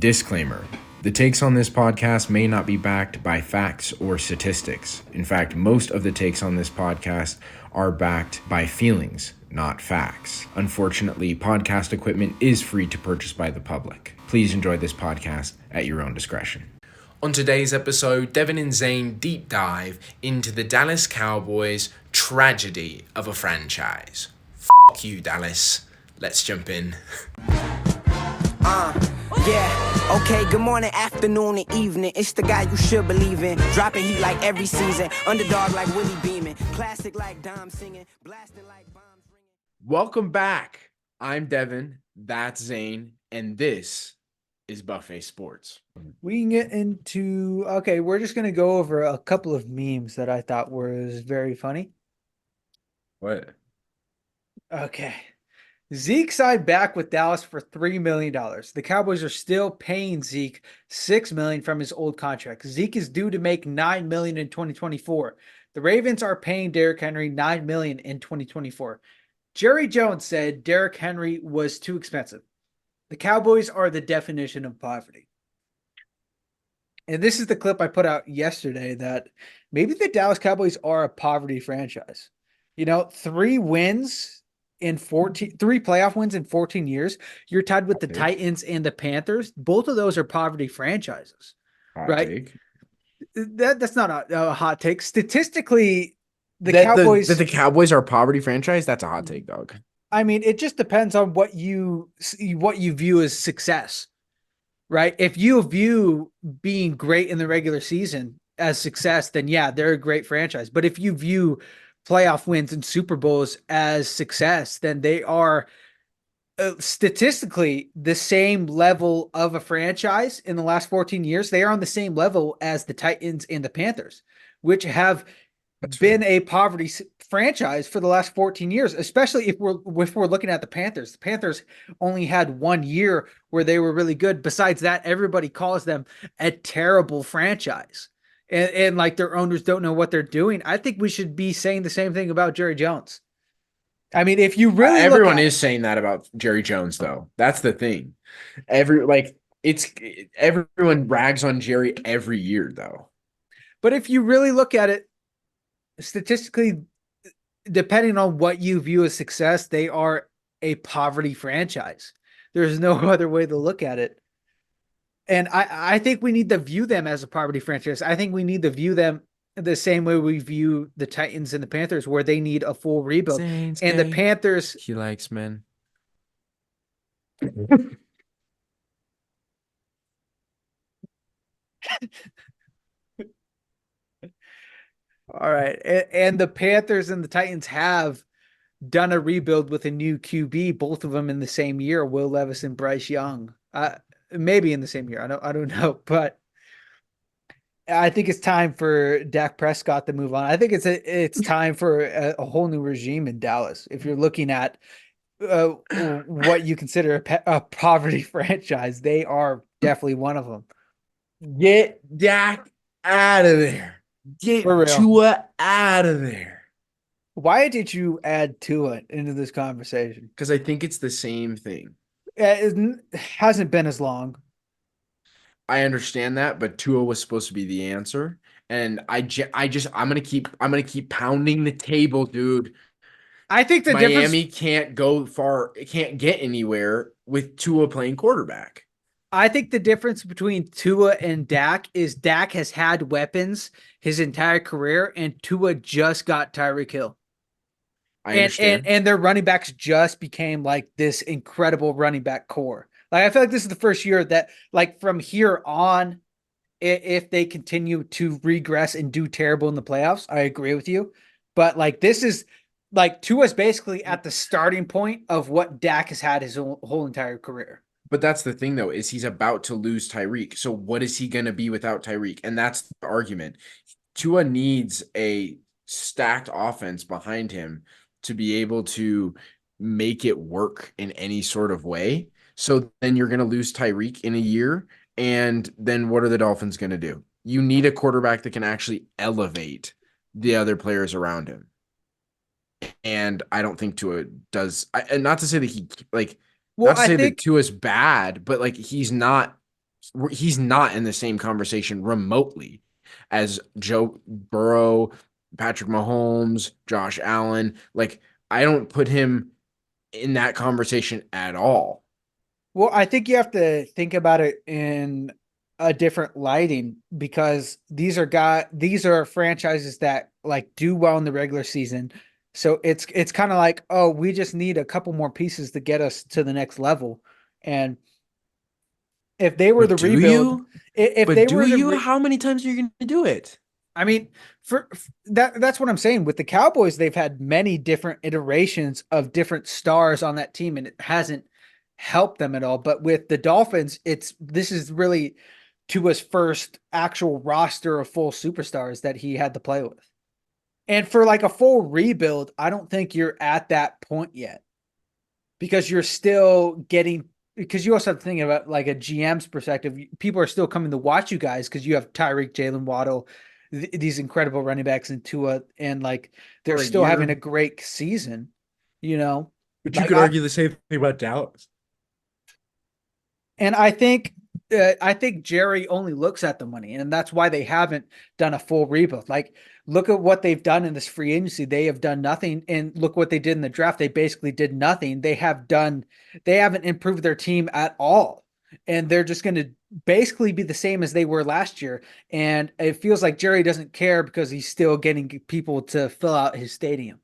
Disclaimer. The takes on this podcast may not be backed by facts or statistics. In fact, most of the takes on this podcast are backed by feelings, not facts. Unfortunately, podcast equipment is free to purchase by the public. Please enjoy this podcast at your own discretion. On today's episode, Devin and Zane deep dive into the Dallas Cowboys tragedy of a franchise. F*** you, Dallas. Let's jump in. Yeah, okay, good morning, afternoon, and evening. It's the guy you should believe in. Dropping heat like every season. Underdog like Willie Beeman. Classic like Dom singing. Blasting like bombs ringing. Welcome back. I'm Devin, that's Zane, and this is Buffet Sports. We can get into, we're just going to go over a couple of memes that I thought was very funny. What? Okay. Zeke signed back with Dallas for $3 million. The Cowboys are still paying Zeke $6 million from his old contract. Zeke is due to make $9 million in 2024. The Ravens are paying Derrick Henry $9 million in 2024. Jerry Jones said Derrick Henry was too expensive. The Cowboys are the definition of poverty. And this is the clip I put out yesterday that maybe the Dallas Cowboys are a poverty franchise. You know, 3 playoff wins in 14 years. You're tied with the Titans and the Panthers. Both of those are poverty franchises, right? That's not a hot take. Statistically, the Cowboys are a poverty franchise. That's a hot take, dog. I mean, it just depends on what you view as success, right? If you view being great in the regular season as success, then yeah, they're a great franchise. But if you view playoff wins and Super Bowls as success, then they are statistically the same level of a franchise in the last 14 years. They are on the same level as the Titans and the Panthers, which have been a poverty franchise for the last 14 years, especially if we're looking at the Panthers. The Panthers only had 1 year where they were really good. Besides that, everybody calls them a terrible franchise. And like their owners don't know what they're doing. I think we should be saying the same thing about Jerry Jones. I mean, if you really everyone is saying that about Jerry Jones, though. That's the thing. Everyone rags on Jerry every year, though. But if you really look at it statistically, depending on what you view as success, they are a poverty franchise. There's no other way to look at it. And I think we need to view them as a poverty franchise. I think we need to view them the same way we view the Titans and the Panthers, where they need a full rebuild. Zane's and gay. The Panthers, he likes men. All right. And the Panthers and the Titans have done a rebuild with a new QB, both of them in the same year, Will Levis and Bryce Young. Maybe in the same year. I don't know, but I think it's time for Dak Prescott to move on. I think it's time for a whole new regime in Dallas. If you're looking at what you consider a poverty franchise, they are definitely one of them. Get Dak out of there. Get Tua out of there. Why did you add Tua into this conversation? Because I think it's the same thing. It hasn't been as long. I understand that, but Tua was supposed to be the answer, and I'm gonna keep pounding the table, dude. I think the Miami can't go far, can't get anywhere with Tua playing quarterback. I think the difference between Tua and Dak is Dak has had weapons his entire career, and Tua just got Tyreek Hill. And their running backs just became like this incredible running back core. Like, I feel like this is the first year that, like, from here on, if they continue to regress and do terrible in the playoffs, I agree with you. But like, this is like Tua's basically at the starting point of what Dak has had his whole entire career. But that's the thing, though, is he's about to lose Tyreek. So what is he going to be without Tyreek? And that's the argument. Tua needs a stacked offense behind him to be able to make it work in any sort of way. So then you're going to lose Tyreek in a year. And then what are the Dolphins going to do? You need a quarterback that can actually elevate the other players around him. And I don't think Tua does. And not to say that he, like, not to say that Tua's bad, but like, he's not he's not in the same conversation remotely as Joe Burrow, Patrick Mahomes, Josh Allen. Like, I don't put him in that conversation at all. Well, I think you have to think about it in a different lighting because these are franchises that like do well in the regular season. So it's kind of like, oh, we just need a couple more pieces to get us to the next level. And if they were But the do rebuild, you? if But they do were the you? How many times are you going to do it? I mean, that's what I'm saying. With the Cowboys, they've had many different iterations of different stars on that team, and it hasn't helped them at all. But with the Dolphins, this is really Tua's first actual roster of full superstars that he had to play with. And for like a full rebuild, I don't think you're at that point yet because you're still getting because you also have to think about like a GM's perspective. People are still coming to watch you guys because you have Tyreek, Jalen Waddle, these incredible running backs in Tua, and like they're For a still having a year. great season. You know, But you like could argue the same thing about Dallas. and I think Jerry only looks at the money, and that's why they haven't done a full rebuild. Like, look at what they've done in this free agency. They have done nothing, and look what they did in the draft. They basically did nothing. They haven't improved their team at all, and they're just going to basically be the same as they were last year. And it feels like Jerry doesn't care because he's still getting people to fill out his stadium.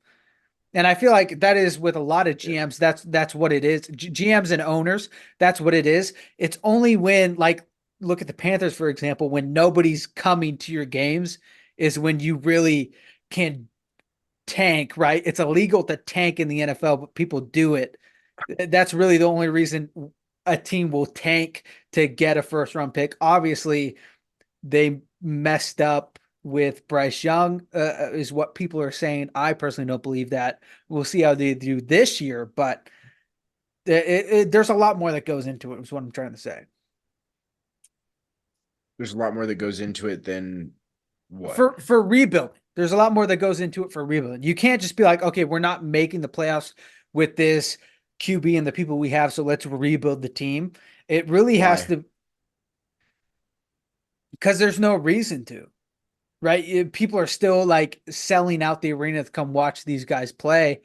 And I feel like that is with a lot of Yeah. GMs. That's what it is. GMs and owners. That's what it is. It's only when like look at the Panthers for example, when nobody's coming to your games is when you really can tank. Right? It's illegal to tank in the NFL, but people do it. That's really the only reason a team will tank to get a first round pick. Obviously, they messed up with Bryce Young, is what people are saying. I personally don't believe that. We'll see how they do this year, but there's a lot more that goes into it, is what I'm trying to say. There's a lot more that goes into it than what? For rebuilding, there's a lot more that goes into it for rebuilding. You can't just be like, okay, we're not making the playoffs with this QB and the people we have, so let's rebuild the team. It really has Why? to, because there's no reason to. Right? People are still like selling out the arena to come watch these guys play.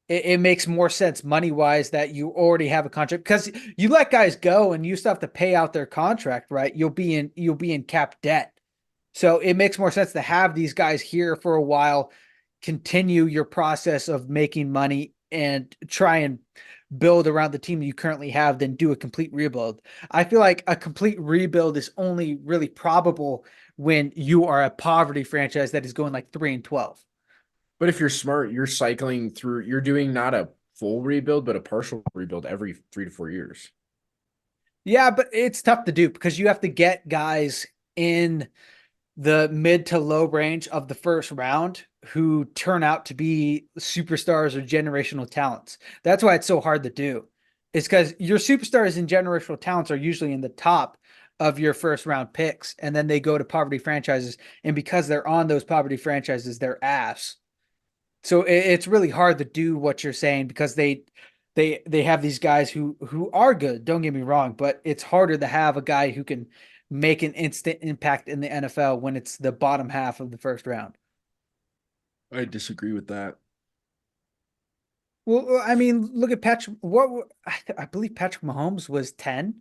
It makes more sense money wise that you already have a contract because you let guys go and you still have to pay out their contract, right? You'll be in cap debt. So it makes more sense to have these guys here for a while, continue your process of making money and try and build around the team you currently have than do a complete rebuild. I feel like a complete rebuild is only really probable when you are a poverty franchise that is going like 3-12. But if you're smart, you're cycling through, you're doing not a full rebuild, but a partial rebuild every 3 to 4 years. Yeah, but it's tough to do because you have to get guys in the mid to low range of the first round who turn out to be superstars or generational talents. That's why it's so hard to do. It's because your superstars and generational talents are usually in the top of your first round picks, and then they go to poverty franchises. And because they're on those poverty franchises, they're ass. So it's really hard to do what you're saying because they have these guys who are good. Don't get me wrong, but it's harder to have a guy who can make an instant impact in the NFL when it's the bottom half of the first round. I disagree with that. Well, I mean, look at Patrick. I believe Patrick Mahomes was 10,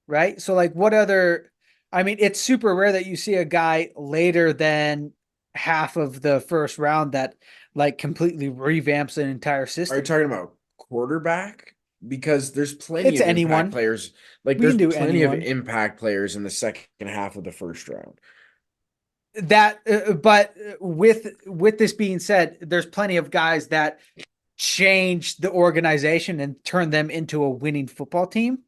right? So, like, what other? I mean, it's super rare that you see a guy later than half of the first round that like completely revamps an entire Are you system. talking about quarterback? Because there's plenty It's of impact anyone. players. Like We can there's do plenty of anyone. impact players in the second half of the first round. That, but with this being said, there's plenty of guys that change the organization and turn them into a winning football team.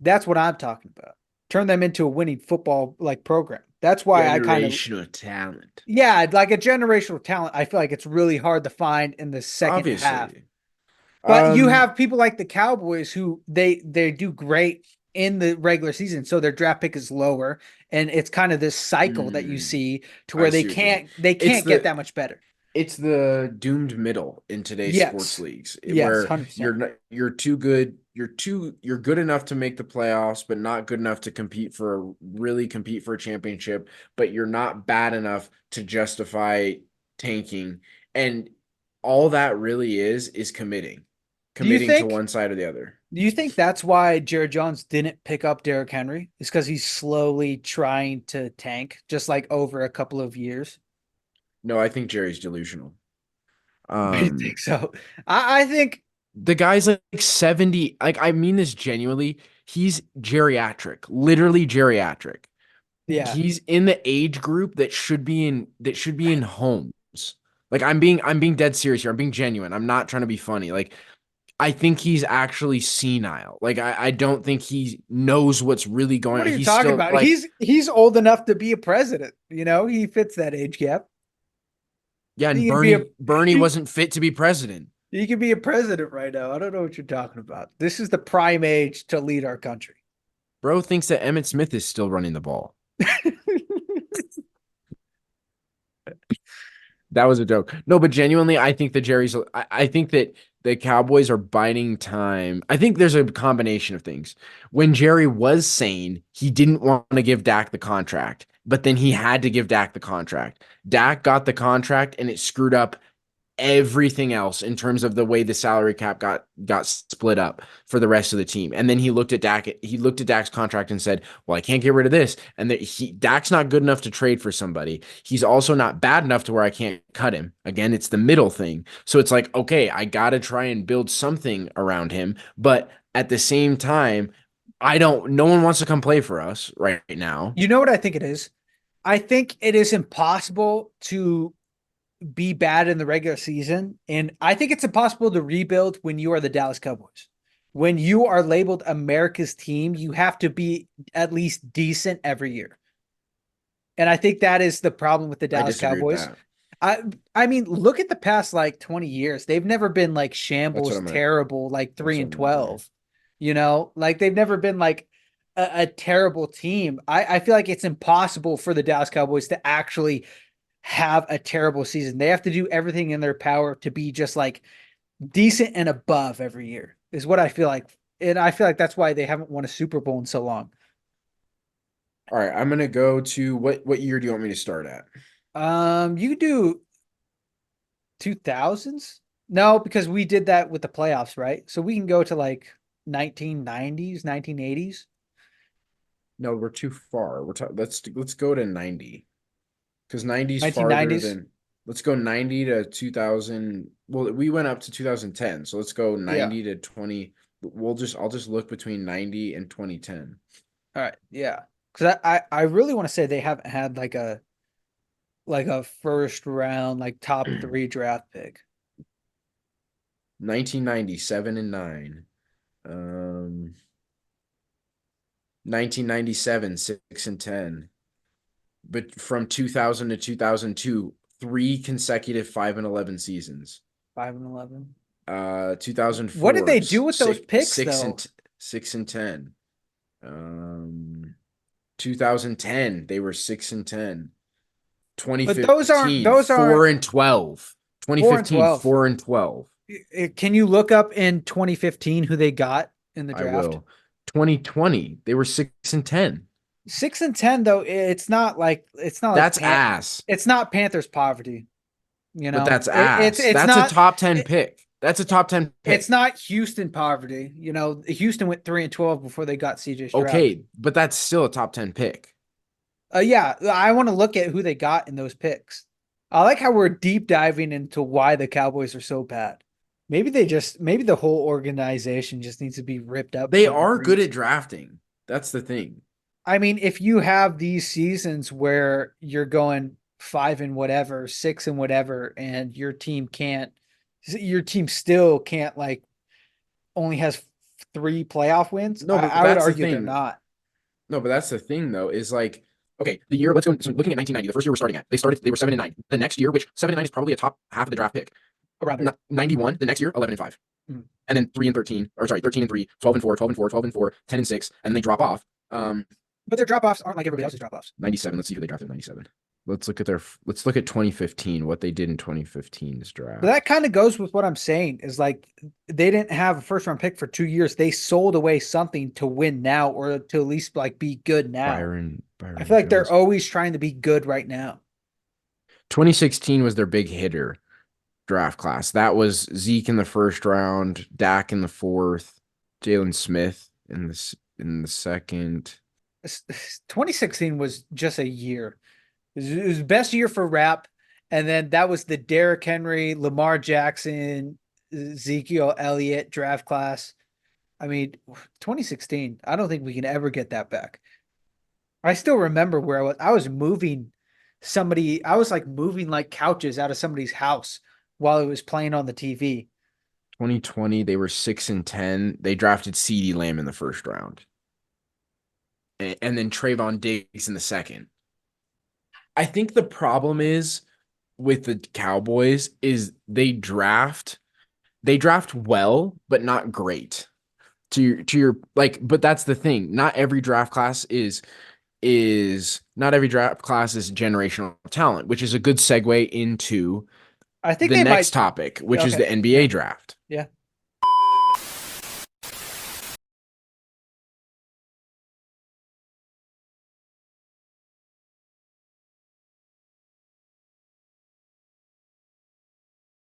That's what I'm talking about. Turn them into a winning football like program. That's why I kind of Generational talent. yeah, like a generational talent. I feel like it's really hard to find in the second half. Obviously. But you Um, have people like the Cowboys who they do great in the regular season, so their draft pick is lower, and it's kind of this cycle that you hmm, see to I where see what you're saying. they It's can't get the that much better. It's the doomed middle in today's sports Yes. leagues Yes, where 100%. you're too good. You're good enough to make the playoffs, but not good enough to really compete for a championship, but you're not bad enough to justify tanking. And all that really is Do you committing to think one side or the other. do you think that's why Jared Jones didn't pick up Derrick Henry? Is because he's slowly trying to tank, just like over a couple of years? No, I think Jerry's delusional. I didn't think so. I think The guy's like 70. Like, I mean this genuinely. He's geriatric, literally geriatric. yeah. He's in the age group that should be in homes. Like, I'm being dead serious here. I'm being genuine. I'm not trying to be funny. Like, I think he's actually senile. Like, I don't think he knows what's really going What on. are you He's talking still about? like, He's old enough to be a president. You know, he fits that age gap. yeah, and He could be a Bernie wasn't fit to be president. he could be a president right now. I don't know what you're talking about. This is the prime age to lead our country. Bro thinks that Emmett Smith is still running the ball. That was a joke. No, but genuinely, I think I think that the Cowboys are biding time. I think there's a combination of things. When Jerry was sane, he didn't want to give Dak the contract, but then he had to give Dak the contract. Dak got the contract and it screwed up everything else in terms of the way the salary cap got split up for the rest of the team. And then he looked at Dak's contract and said, "Well, I can't get rid of this." And Dak's not good enough to trade for somebody. He's also not bad enough to where I can't cut him. Again, it's the middle thing. So it's like, okay, I got to try and build something around him, but at the same time, no one wants to come play for us right now. You know what I think it is? I think it is impossible to be bad in the regular season. And I think it's impossible to rebuild when you are the Dallas Cowboys. When you are labeled America's team, you have to be at least decent every year. And I think that is the problem with the I Dallas disagree with Cowboys. that. I mean, look at the past like 20 years. They've never been like That's what shambles I'm gonna. terrible, like That's 3 what and I'm gonna say. 12. You know, like they've never been like a terrible team. I feel like it's impossible for the Dallas Cowboys to actually have a terrible season. They have to do everything in their power to be just like decent and above every year, is what I feel like. And I feel like that's why they haven't won a Super Bowl in so long. All right, I'm gonna go to what year do you want me to start at? You do 2000s? No, because we did that with the playoffs, right? So we can go to like 1990s, 1980s. No, we're too far. Let's go to 90 because 90's farther 1990s? than. Let's go 90 to 2000. Well, we went up to 2010, so let's go Yeah. 90 to 20. I'll just look between 90 and 2010. All right. Yeah. Because I really want to say they haven't had like a first round, like top three draft pick. 1990, 7-9. 1997, 6-10. But from 2000 to 2002, 3 consecutive 5-11 seasons. 5-11. 2004. What did they do with those picks, six though? and 6-10. 2010 they were 6-10. But those aren't 2015 those aren't 4-12. 4 and 2015 12. 4-12. Can you look up in 2015 who they got in the I draft? will. 2020 they were 6-10. 6 and 10 though, it's not like That's ass. it's not Panthers poverty, you But know. that's ass. It's That's not a top 10 it, pick. That's a top 10 pick. it's not Houston poverty, you know. Houston went 3 and 12 before they got CJ Stroud. Okay, but that's still a top 10 pick. Yeah, I want to look at who they got in those picks. I like how we're deep diving into why the Cowboys are so bad. Maybe the whole organization just needs to be ripped up. They from the are good roots. at drafting. That's the thing. I mean, if you have these seasons where you're going 5 and whatever, 6 and whatever, and your team still can't like only has 3 playoff wins, No, but I would that's the argue they're thing. not. No, but that's the thing though, is like, okay, the year, let's go, so looking at 1990, the first year we're starting at, they were 7-9. The next year, which 7-9 is probably a top half of the draft pick. Around there. 91, the next year, 11-5. Mhm. And then 3-13, or sorry, 13-3, 12-4, 12-4, 12-4, 10-6, and they drop off. But their drop offs aren't like everybody else's drop offs. 97, let's see who they drafted in 97. let's look at 2015, what they did in 2015's But draft. that kind of goes with what I'm saying is like they didn't have a first round pick for 2 years. They sold away something to win now or to at least like be good now. Byron I feel like they're Jones. always trying to be good right now. 2016 was their big hitter draft class. That was Zeke in the first round, Dak in the fourth, Jalen Smith in the second. 2016 was just a year. It was the best year for rap. And then that was the Derrick Henry, Lamar Jackson, Ezekiel Elliott draft class. I mean, 2016, I don't think we can ever get that back. I still remember where I was. I was like moving like couches out of somebody's house while it was playing on the TV. 2020, they were 6-10. They drafted CeeDee Lamb in the first round. And then Trayvon Diggs in the second. I think the problem is with the Cowboys is they draft well, but not great. To your like, but that's the thing. Not every draft class is generational talent, which is a good segue into I think the they next might. topic, which is Okay. the NBA Yeah. draft. Yeah.